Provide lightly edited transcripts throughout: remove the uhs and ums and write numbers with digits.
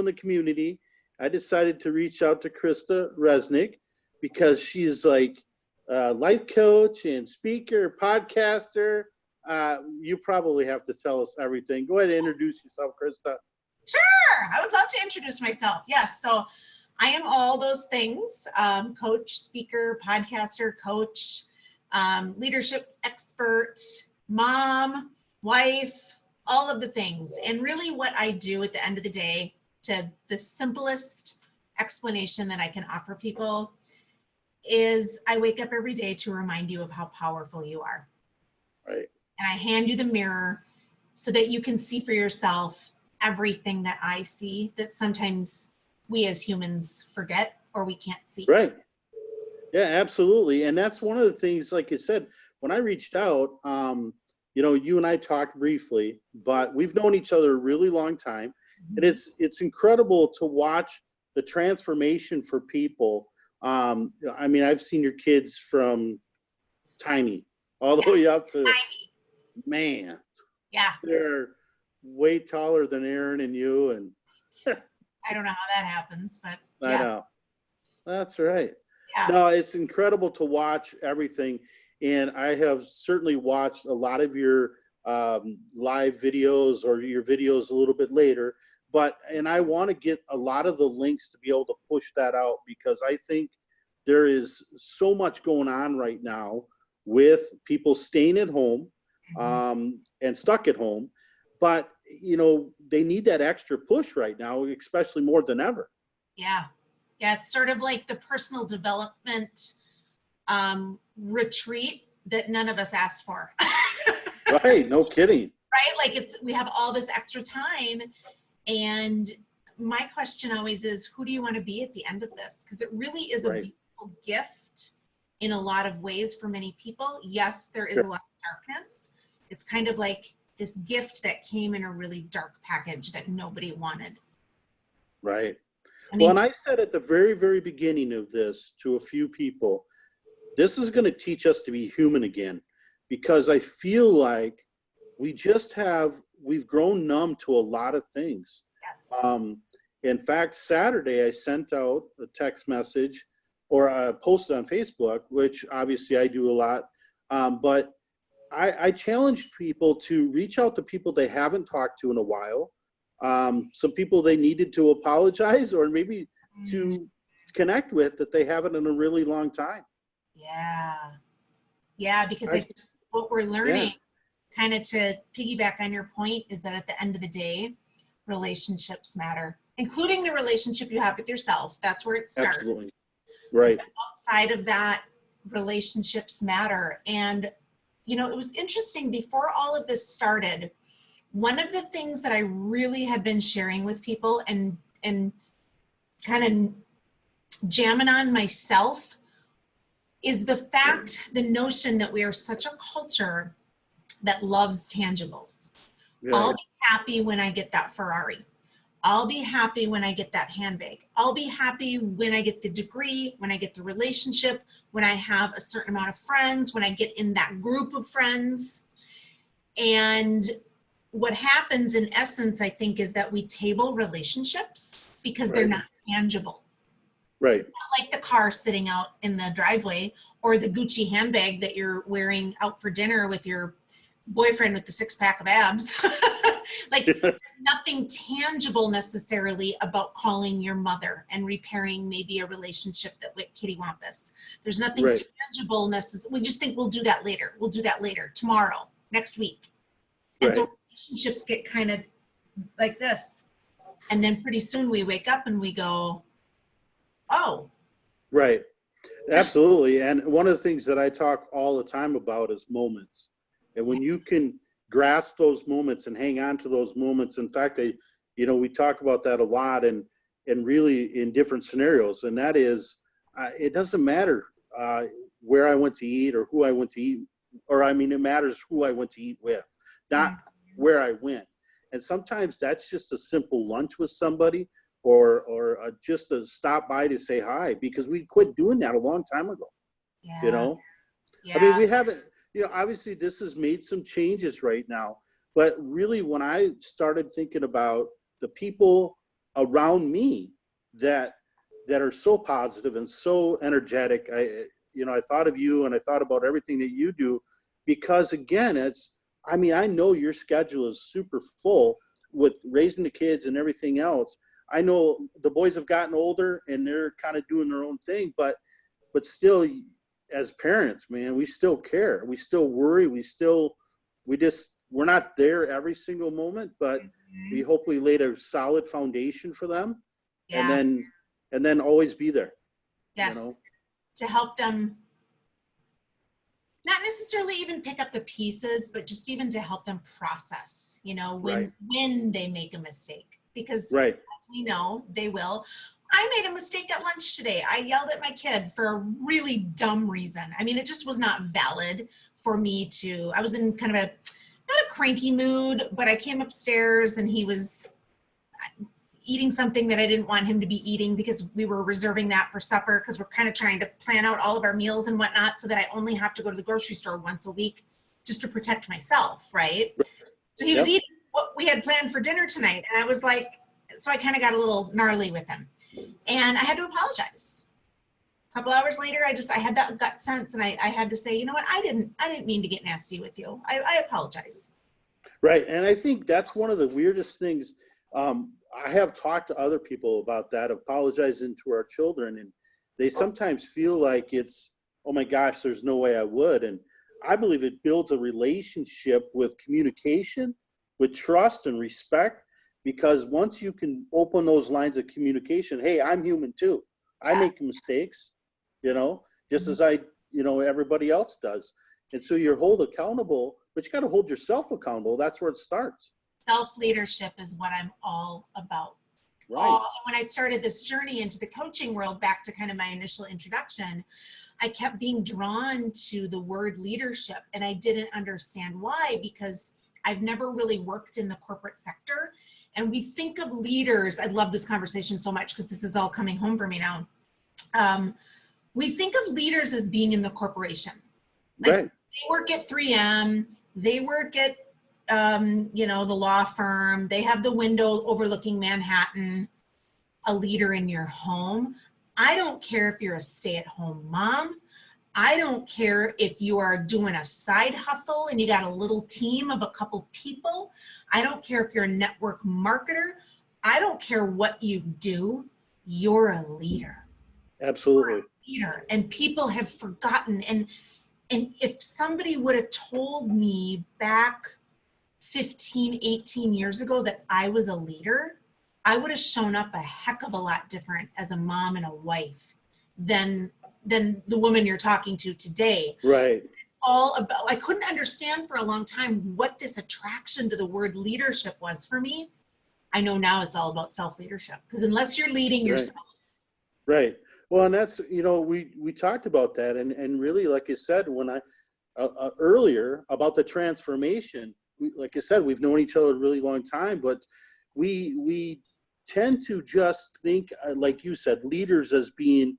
in the community, I decided to reach out to Krista Resnick because she's like a life coach and speaker, podcaster. You probably have to tell us everything. Go ahead and introduce yourself, Krista. Sure. I would love to introduce myself. Yes. So I am all those things, coach, speaker, podcaster, coach, leadership expert, mom, wife, all of the things. And really what I do at the end of the day, to the simplest explanation that I can offer people, is I wake up every day to remind you of how powerful you are. Right. And I hand you the mirror so that you can see for yourself everything that I see that sometimes we as humans forget or we can't see. Right. Yeah, absolutely. And that's one of the things, like I said, when I reached out, you and I talked briefly, but we've known each other a really long time. And it's incredible to watch the transformation for people. I mean, I've seen your kids from tiny all the way up to tiny. Man. Yeah. They're way taller than Aaron and you. And I don't know how that happens, but I know. That's right. Yeah. No, it's incredible to watch everything. And I have certainly watched a lot of your live videos or your videos a little bit later. And I want to get a lot of the links to be able to push that out, because I think there is so much going on right now with people staying at home and stuck at home. But, they need that extra push right now, especially more than ever. Yeah. Yeah. It's sort of like the personal development retreat that none of us asked for. Right. No kidding. Right. Like we have all this extra time. And my question always is, who do you want to be at the end of this? Because it really is a beautiful gift in a lot of ways for many people. Yes, there is a lot of darkness. It's kind of like this gift that came in a really dark package that nobody wanted. Right. And I said at the very, very beginning of this to a few people, this is going to teach us to be human again, because I feel like we've grown numb to a lot of things. Yes. In fact, Saturday, I sent out a text message or a post on Facebook, which obviously I do a lot. But I challenged people to reach out to people they haven't talked to in a while. Some people they needed to apologize or maybe to connect with that they haven't in a really long time. Yeah. Yeah, because what we're learning, kind of to piggyback on your point, is that at the end of the day, relationships matter, including the relationship you have with yourself. That's where it starts. Absolutely. Right. But outside of that, relationships matter. And, it was interesting, before all of this started, one of the things that I really had been sharing with people and kind of jamming on myself is the notion that we are such a culture that loves tangibles. Right. I'll be happy when I get that Ferrari. I'll be happy when I get that handbag. I'll be happy when I get the degree, when I get the relationship, when I have a certain amount of friends, when I get in that group of friends. And what happens in essence, I think, is that we table relationships because they're not tangible. Right. It's not like the car sitting out in the driveway or the Gucci handbag that you're wearing out for dinner with your boyfriend with the 6-pack of abs. Like there's nothing tangible necessarily about calling your mother and repairing maybe a relationship that went kittywampus. There's nothing tangible necessarily. We just think we'll do that later. We'll do that later, tomorrow, next week. And so relationships get kind of like this. And then pretty soon we wake up and we go, oh. Right. Absolutely. And one of the things that I talk all the time about is moments. And when you can grasp those moments and hang on to those moments, in fact, we talk about that a lot and really in different scenarios. And that is, it doesn't matter where I went to eat or who I went to eat, it matters who I went to eat with, not where I went. And sometimes that's just a simple lunch with somebody or just a stop by to say hi, because we quit doing that a long time ago. Yeah. Yeah. We haven't, obviously this has made some changes right now, but really when I started thinking about the people around me that are so positive and so energetic. I thought of you, and I thought about everything that you do, because again, I know your schedule is super full with raising the kids and everything else. I know the boys have gotten older and they're kind of doing their own thing, but still, as parents, man, we still care. We still worry. We're not there every single moment, but we hope we laid a solid foundation for them. Yeah. And then always be there. Yes. To help them not necessarily even pick up the pieces, but just even to help them process, when they make a mistake, because as we know, they will. I made a mistake at lunch today. I yelled at my kid for a really dumb reason. It just was not valid for me I was in kind of not a cranky mood, but I came upstairs and he was eating something that I didn't want him to be eating, because we were reserving that for supper, because we're kind of trying to plan out all of our meals and whatnot so that I only have to go to the grocery store once a week just to protect myself, right? So he was eating what we had planned for dinner tonight, and I was like, so I kind of got a little gnarly with him, and I had to apologize. A couple hours later, I had that gut sense, and I had to say, you know what, I didn't mean to get nasty with you. I apologize. Right, and I think that's one of the weirdest things. I have talked to other people about that, apologizing to our children, and they sometimes feel like it's, oh my gosh, there's no way I would. And I believe it builds a relationship with communication, with trust and respect, because once you can open those lines of communication, hey, I'm human too. I make mistakes, just as everybody else does. And so you're held accountable, but you got to hold yourself accountable. That's where it starts. Self-leadership is what I'm all about. Right. When I started this journey into the coaching world, back to kind of my initial introduction, I kept being drawn to the word leadership, and I didn't understand why, because I've never really worked in the corporate sector. And we think of leaders, I love this conversation so much because this is all coming home for me now. We think of leaders as being in the corporation. Like, they work at 3M, they work at the law firm, they have the window overlooking Manhattan. A leader in your home. I don't care if you're a stay-at-home mom. I don't care if you are doing a side hustle and you got a little team of a couple people. I don't care if you're a network marketer. I don't care what you do. You're a leader. Absolutely. You're a leader. And people have forgotten. And if somebody would have told me back 15, 18 years ago that I was a leader, I would have shown up a heck of a lot different as a mom and a wife than the woman you're talking to today. Right. All about, I couldn't understand for a long time what this attraction to the word leadership was for me. I know now it's all about self-leadership, because unless you're leading yourself. Right. Well, and that's, we talked about that, and really, like I said, when earlier about the transformation, like I said, we've known each other a really long time, but we tend to just think, like you said, leaders as being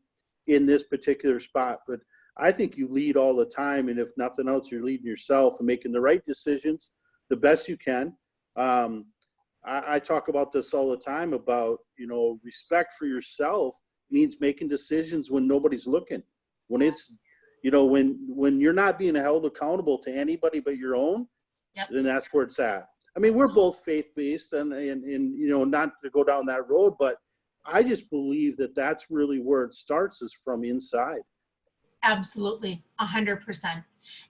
in this particular spot. But I think you lead all the time, and if nothing else, you're leading yourself and making the right decisions the best you can. I talk about this all the time about, respect for yourself means making decisions when nobody's looking. When it's, when you're not being held accountable to anybody but your own, then that's where it's at. I mean, we're both faith-based and not to go down that road, but I just believe that that's really where it starts, is from inside. Absolutely, 100%.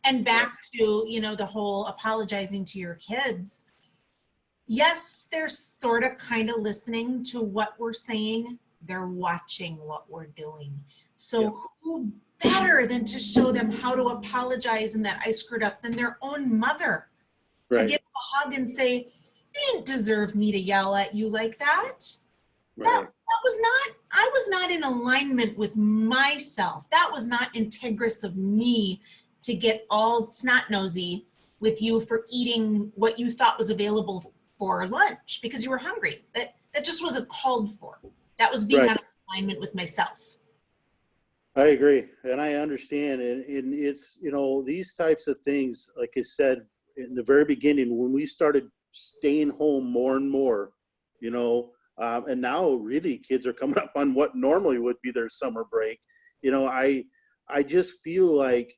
And back to, the whole apologizing to your kids. Yes, they're sort of kind of listening to what we're saying. They're watching what we're doing. So who better than to show them how to apologize and that I screwed up than their own mother? To give a hug and say, you didn't deserve me to yell at you like that. That I was not in alignment with myself. That was not integrous of me to get all snot-nosy with you for eating what you thought was available for lunch because you were hungry. That just wasn't called for. That was being out of alignment with myself. I agree, and I understand, and it's, these types of things, like I said, in the very beginning, when we started staying home more and more, And now really kids are coming up on what normally would be their summer break. You know, I just feel like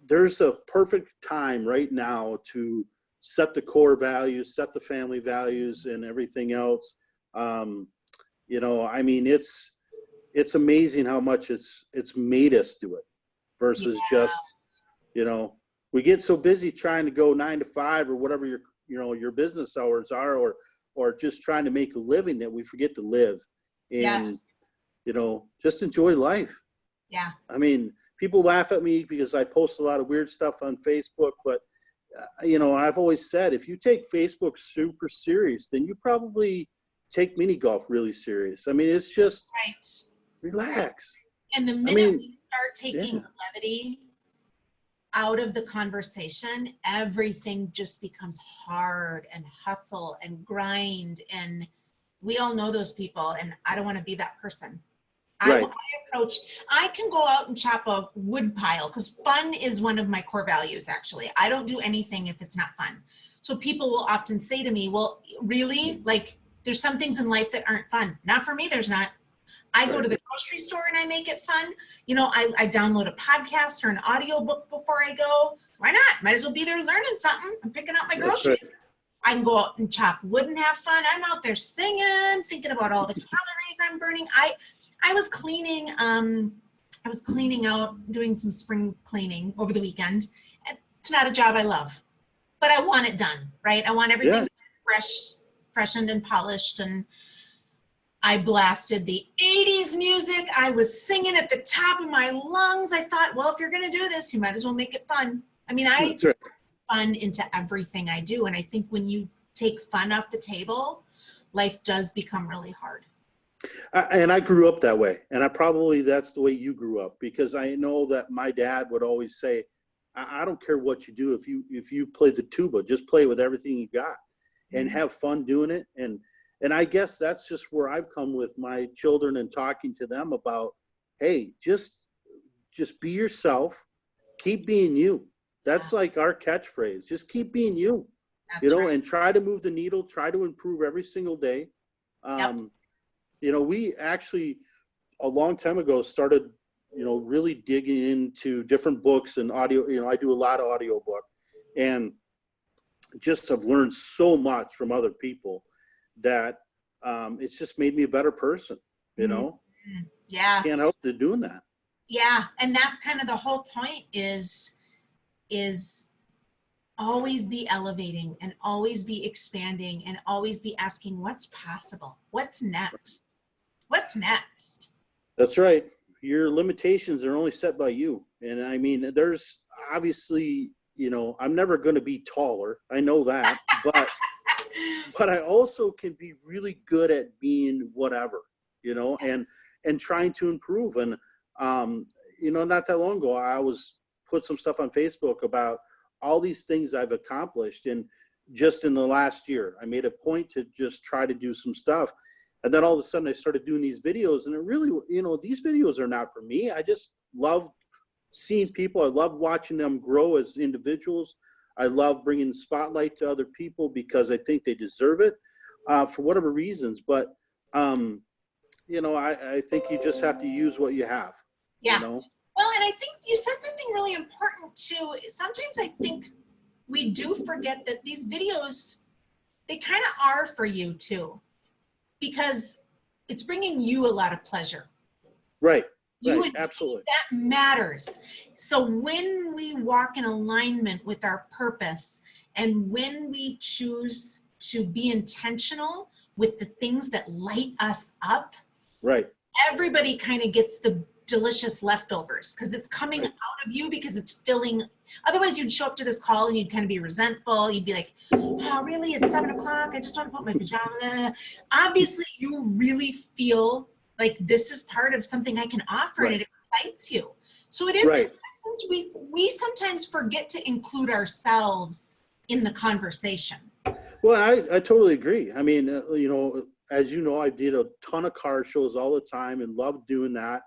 there's a perfect time right now to set the core values, set the family values and everything else. You know, I mean, it's amazing how much it's made us do it versus just, you know, we get so busy trying to go 9 to 5 or whatever your business hours are, or just trying to make a living that we forget to live and, you know, just enjoy life. Yeah. I mean, people laugh at me because I post a lot of weird stuff on Facebook, but you know, I've always said, if you take Facebook super serious, then you probably take mini golf really serious. I mean, it's just relax. And the minute we start taking levity out of the conversation, everything just becomes hard and hustle and grind. And we all know those people, and I don't want to be that person. I can go out and chop a wood pile because fun is one of my core values, actually. I don't do anything if it's not fun. So people will often say to me, well, really? Like, there's some things in life that aren't fun. Not for me, there's not. I go to the grocery store and I make it fun. You know, I download a podcast or an audio book before I go. Why not? Might as well be there learning something. I'm picking up my groceries. Right. I can go out and chop wood and have fun. I'm out there singing, thinking about all the calories I'm burning. I was cleaning out, doing some spring cleaning over the weekend. It's not a job I love, but I want it done, right? I want everything freshened and polished. And I blasted the 80s music. I was singing at the top of my lungs. I thought, well, if you're going to do this, you might as well make it fun. I mean, I put fun into everything I do. And I think when you take fun off the table, life does become really hard. And I grew up that way. And that's the way you grew up, because I know that my dad would always say, I don't care what you do. If you play the tuba, just play with everything you got and have fun doing it. And I guess that's just where I've come with my children and talking to them about, hey, just be yourself, keep being you. That's like our catchphrase. Just keep being you, and try to move the needle, try to improve every single day. You know, we actually a long time ago started, really digging into different books and audio. You know, I do a lot of audio book, and just have learned so much from other people that it's just made me a better person, you know? Yeah. Can't help to doing that. Yeah. And that's kind of the whole point is always be elevating and always be expanding and always be asking what's possible. What's next? What's next? That's right. Your limitations are only set by you. And I mean, there's obviously, I'm never going to be taller. I know that, but I also can be really good at being whatever, and trying to improve. And, not that long ago, I put some stuff on Facebook about all these things I've accomplished. And just in the last year, I made a point to just try to do some stuff. And then all of a sudden I started doing these videos, and it really, these videos are not for me. I just love seeing people. I love watching them grow as individuals. I love bringing the spotlight to other people because I think they deserve it for whatever reasons. But, I think you just have to use what you have. Yeah. Well, and I think you said something really important too. Sometimes I think we do forget that these videos, they kind of are for you too, because it's bringing you a lot of pleasure. Right. Absolutely. That matters. So when we walk in alignment with our purpose, and when we choose to be intentional with the things that light us up, right, everybody kind of gets the delicious leftovers because it's coming out of you, because it's filling. Otherwise you'd show up to this call and you'd kind of be resentful. You'd be like, oh, really? It's 7 o'clock. I just want to put my pajamas. Obviously you really feel like this is part of something I can offer, and it excites you. So it is, in essence, we sometimes forget to include ourselves in the conversation. Well, I totally agree. I mean, as you know, I did a ton of car shows all the time and loved doing that.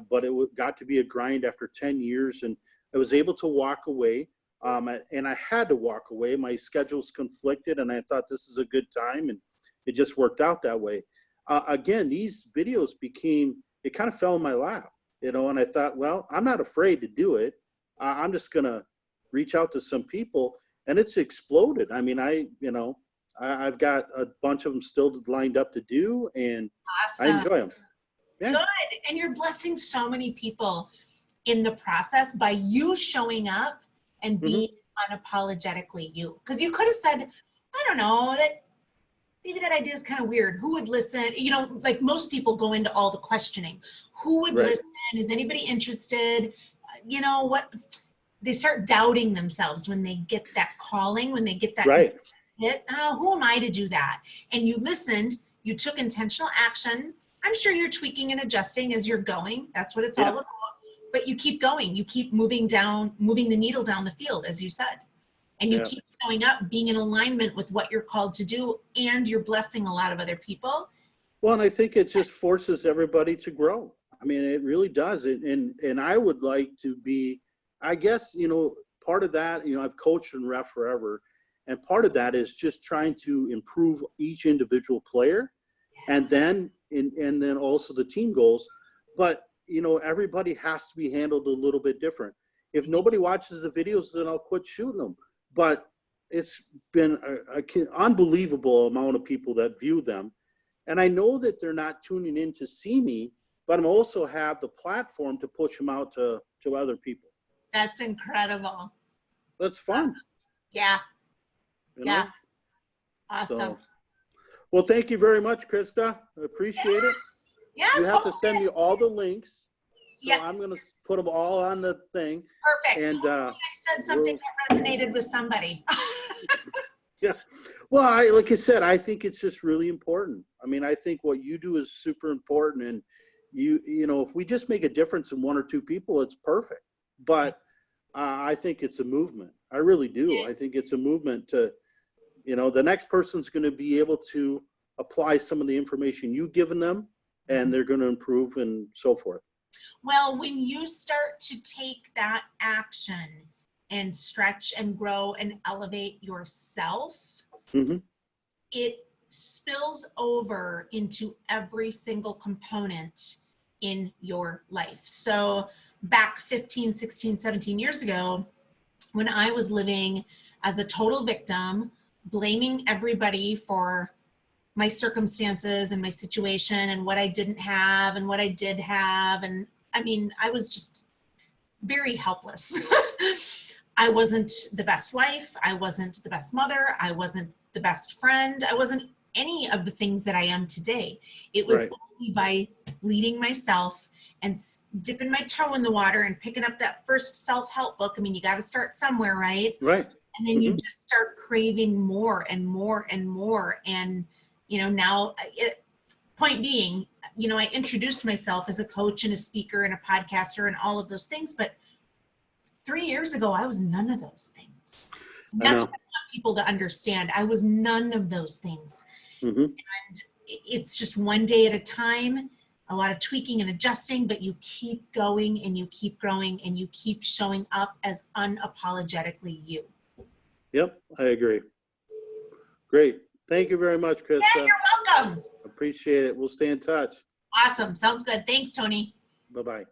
But it got to be a grind after 10 years, and I was able to walk away. And I had to walk away. My schedules conflicted, and I thought this is a good time. And it just worked out that way. Again, these videos it kind of fell in my lap, you know, and I thought, well, I'm not afraid to do it. I'm just going to reach out to some people, and it's exploded. I mean, I've got a bunch of them still lined up to do, and Awesome. I enjoy them. Yeah. Good. And you're blessing so many people in the process by you showing up and being unapologetically you. Because you could have said, I don't know, that maybe that idea is kind of weird. Who would listen? You know, like most people go into all the questioning. Who would listen? Is anybody interested? You know what? They start doubting themselves when they get that calling, when they get that hit. Oh, who am I to do that? And you listened, you took intentional action. I'm sure you're tweaking and adjusting as you're going. That's what it's all about. But you keep going. You keep moving the needle down the field, as you said. And you keep showing up, being in alignment with what you're called to do, and you're blessing a lot of other people. Well, and I think it just forces everybody to grow. I mean, it really does. And I would like to be, I guess, you know, part of that, you know, I've coached and ref forever. And part of that is just trying to improve each individual player, and then also the team goals. But, you know, everybody has to be handled a little bit different. If nobody watches the videos, then I'll quit shooting them. But it's been an unbelievable amount of people that view them. And I know that they're not tuning in to see me, but I'm also have the platform to push them out to other people. That's incredible. That's fun. Yeah. You know? Awesome. So, well, thank you very much, Krista. I appreciate it. Yes. You have to send me all the links. So I'm going to put them all on the thing. Perfect. And I said something that resonated with somebody. Yeah. Well, like I said, I think it's just really important. I mean, I think what you do is super important. And you know, if we just make a difference in one or two people, it's perfect. But I think it's a movement. I really do. I think it's a movement to, you know, the next person's going to be able to apply some of the information you've given them, and they're going to improve and so forth. Well, when you start to take that action and stretch and grow and elevate yourself, it spills over into every single component in your life. So back 15, 16, 17 years ago, when I was living as a total victim, blaming everybody for my circumstances and my situation and what I didn't have and what I did have. And I mean, I was just very helpless. I wasn't the best wife. I wasn't the best mother. I wasn't the best friend. I wasn't any of the things that I am today. It was only by leading myself and dipping my toe in the water and picking up that first self-help book. I mean, you got to start somewhere, right? Right. And then you just start craving more and more and more. And, you know, now, point being, you know, I introduced myself as a coach and a speaker and a podcaster and all of those things. But 3 years ago, I was none of those things. That's what I want people to understand. I was none of those things. And it's just one day at a time, a lot of tweaking and adjusting, but you keep going and you keep growing and you keep showing up as unapologetically you. Yep, I agree. Great. Thank you very much, Krista. Yeah, you're welcome. Appreciate it. We'll stay in touch. Awesome. Sounds good. Thanks, Tony. Bye-bye.